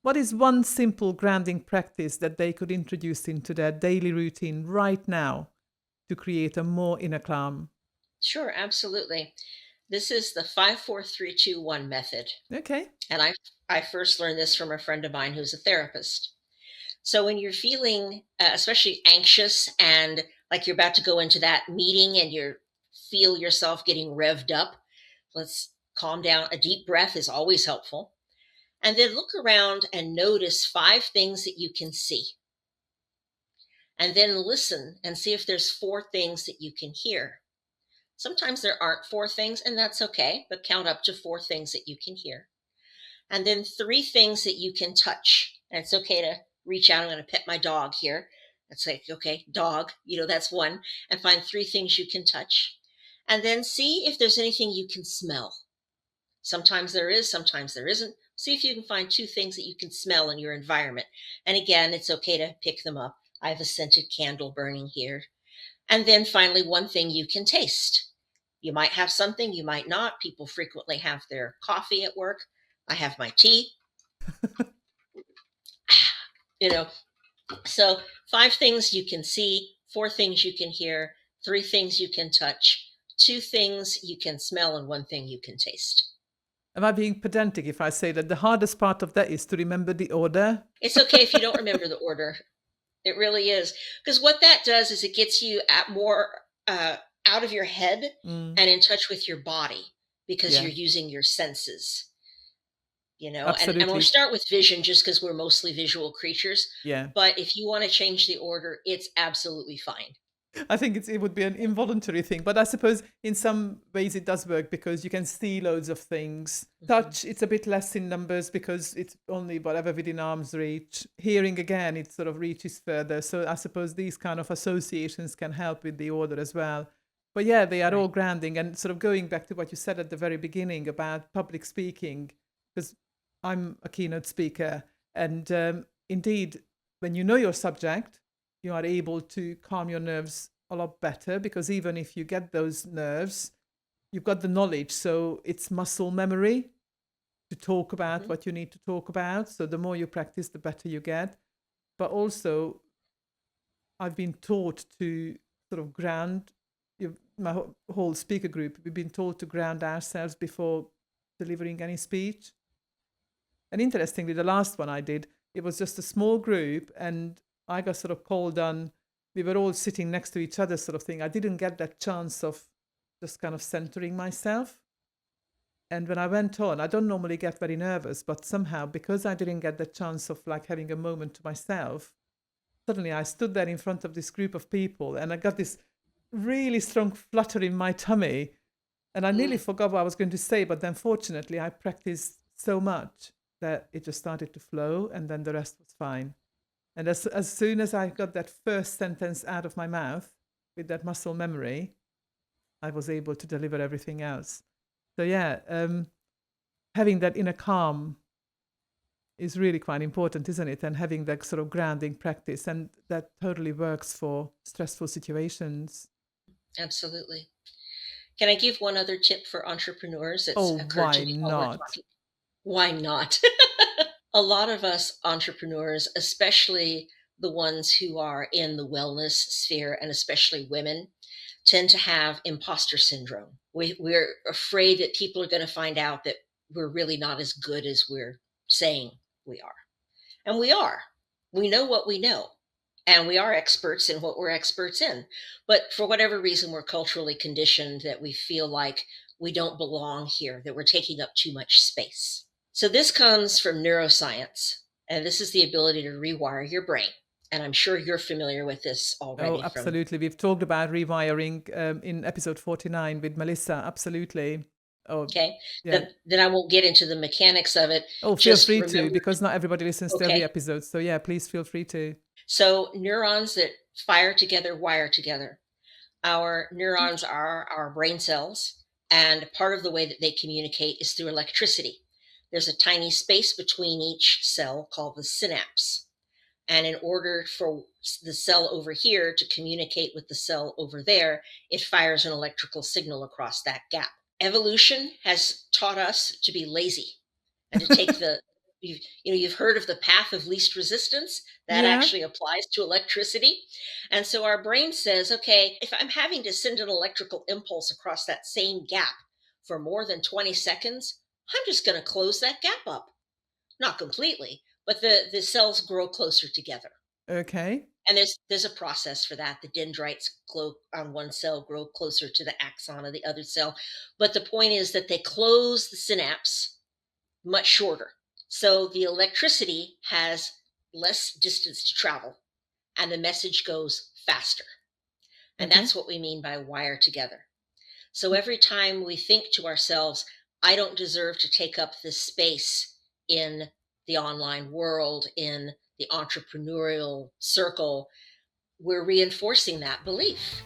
What is one simple grounding practice that they could introduce into their daily routine right now to create a more inner calm? Sure, absolutely. This is the 5 4 3 2 1 method. Okay. And I first learned this from a friend of mine who's a therapist. So when you're feeling especially anxious and like you're about to go into that meeting and you feel yourself getting revved up, let's calm down. A deep breath is always helpful. And then look around and notice 5 things that you can see. And then listen and see if there's 4 things that you can hear. Sometimes there aren't 4 things, and that's okay, but count up to 4 things that you can hear. And then 3 things that you can touch. And it's okay to reach out. I'm going to pet my dog here. It's like, okay, dog, that's one. And find 3 things you can touch. And then see if there's anything you can smell. Sometimes there is, sometimes there isn't. See if you can find 2 things that you can smell in your environment. And again, it's okay to pick them up. I have a scented candle burning here. And then finally, 1 thing you can taste. You might have something, you might not. People frequently have their coffee at work. I have my tea, you know. So, 5 things you can see, 4 things you can hear, 3 things you can touch, 2 things you can smell, and 1 thing you can taste. Am I being pedantic if I say that the hardest part of that is to remember the order? It's okay if you don't remember the order. It really is. Because what that does is it gets you at more out of your head Mm, and in touch with your body because yeah, you're using your senses. And we'll absolutely. start with vision just because we're mostly visual creatures. Yeah. But if you want to change the order, it's absolutely fine. I think it would be an involuntary thing, but I suppose in some ways it does work because you can see loads of things. Mhm. Touch, it's a bit less in numbers because it's only whatever within arm's reach. Hearing again, it sort of reaches further. So I suppose these kind of associations can help with the order as well. But yeah, they are all Right. grounding. And sort of going back to what you said at the very beginning about public speaking, because I'm a keynote speaker. And indeed, when you know your subject, you are able to calm your nerves a lot better because even if you get those nerves, you've got the knowledge. So it's muscle memory to talk about Mhm. what you need to talk about. So the more you practice, the better you get. But also, I've been taught to sort of ground my whole speaker group. We've been taught to ground ourselves before delivering any speech. And interestingly, the last one I did, it was just a small group, and I got sort of called on. We were all sitting next to each other, sort of thing. I didn't get that chance of just kind of centering myself. And when I went on, I don't normally get very nervous, but somehow because I didn't get the chance of like having a moment to myself, suddenly I stood there in front of this group of people, and I got this really strong flutter in my tummy, and I nearly Mm. forgot what I was going to say, but then fortunately I practiced so much that it just started to flow and then the rest was fine. And as soon as I got that first sentence out of my mouth with that muscle memory, I was able to deliver everything else. So yeah, having that inner calm is really quite important, isn't it? And having that sort of grounding practice, and that totally works for stressful situations. Absolutely. Can I give one other tip for entrepreneurs that's Oh, occurred to why me while we're not? talking? Why not? A lot of us entrepreneurs, especially the ones who are in the wellness sphere and especially women, tend to have imposter syndrome. We're afraid that people are going to find out that we're really not as good as we're saying we are. And we are. We know what we know. And we are experts in what we're experts in. But for whatever reason, we're culturally conditioned that we feel like we don't belong here, that we're taking up too much space. So this comes from neuroscience, and this is the ability to rewire your brain. And I'm sure you're familiar with this Oh, already from, absolutely. We've talked about rewiring in episode 49 with Melissa. Absolutely. Oh, okay, yeah. then I won't get into the mechanics of it. Oh, feel Just free to, remember, because not everybody listens to every okay, episode. So, yeah, please feel free to. so neurons that fire together wire together. Our neurons are our brain cells, and part of the way that they communicate is through electricity. There's a tiny space between each cell called the synapse. And in order for the cell over here to communicate with the cell over there, it fires an electrical signal across that gap. Evolution has taught us to be lazy and to take the you've heard of the path of least resistance. That Yeah. actually applies to electricity. And so our brain says, okay, if I'm having to send an electrical impulse across that same gap for more than 20 seconds, I'm just going to close that gap up. Not completely, but the cells grow closer together. Okay. And there's a process for that. The dendrites grow on one cell, grow closer to the axon of the other cell. But the point is that they close the synapse much shorter. So the electricity has less distance to travel and the message goes faster. And Okay. that's what we mean by wire together. So every time we think to ourselves, I don't deserve to take up this space in the online world, in the entrepreneurial circle, we're reinforcing that belief.